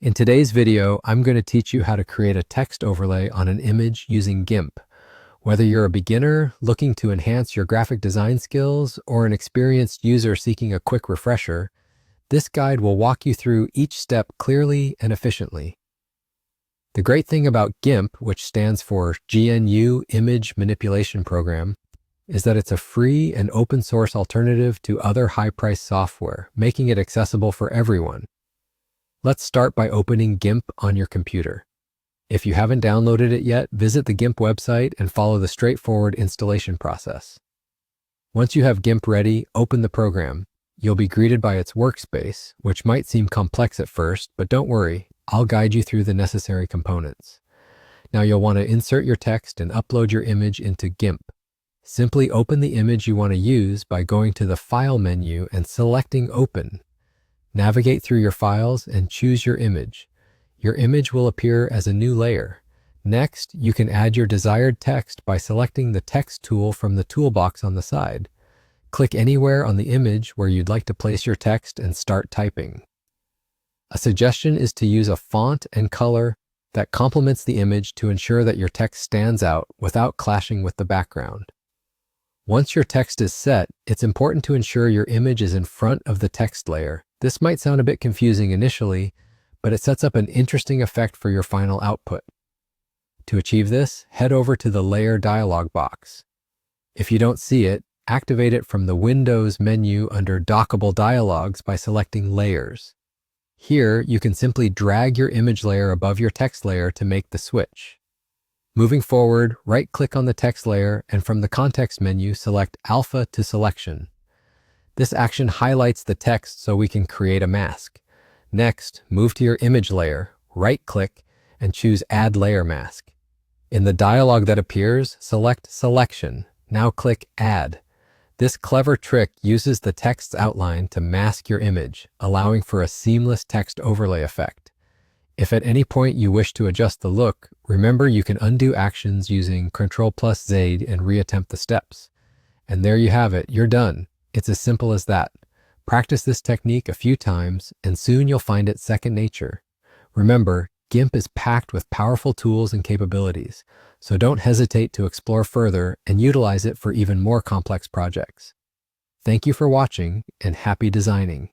In today's video, I'm going to teach you how to create a text overlay on an image using Gimp. Whether you're a beginner looking to enhance your graphic design skills or an experienced user seeking a quick refresher, this guide will walk you through each step clearly and efficiently. The great thing about Gimp, which stands for GNU Image Manipulation Program, is that it's a free and open source alternative to other high-priced software, making it accessible for everyone. Let's start by opening Gimp on your computer. If you haven't downloaded it yet, visit the Gimp website and follow the straightforward installation process. Once you have Gimp ready, open the program. You'll be greeted by its workspace, which might seem complex at first, but don't worry, I'll guide you through the necessary components. Now you'll want to insert your text and upload your image into Gimp. Simply open the image you want to use by going to the File menu and selecting Open. Navigate through your files and choose your image. Your image will appear as a new layer. Next, you can add your desired text by selecting the text tool from the toolbox on the side. Click anywhere on the image where you'd like to place your text and start typing. A suggestion is to use a font and color that complements the image to ensure that your text stands out without clashing with the background. Once your text is set, it's important to ensure your image is in front of the text layer. This might sound a bit confusing initially, but it sets up an interesting effect for your final output. To achieve this, head over to the Layer dialog box. If you don't see it, activate it from the Windows menu under Dockable Dialogs by selecting Layers. Here, you can simply drag your image layer above your text layer to make the switch. Moving forward, right-click on the text layer and from the context menu, select Alpha to Selection. This action highlights the text so we can create a mask. Next, move to your image layer, right-click, and choose Add Layer Mask. In the dialog that appears, select Selection. Now click Add. This clever trick uses the text's outline to mask your image, allowing for a seamless text overlay effect. If at any point you wish to adjust the look, remember you can undo actions using Ctrl+Z and reattempt the steps. And there you have it, you're done. It's as simple as that. Practice this technique a few times, and soon you'll find it second nature. Remember, Gimp is packed with powerful tools and capabilities, so don't hesitate to explore further and utilize it for even more complex projects. Thank you for watching, and happy designing.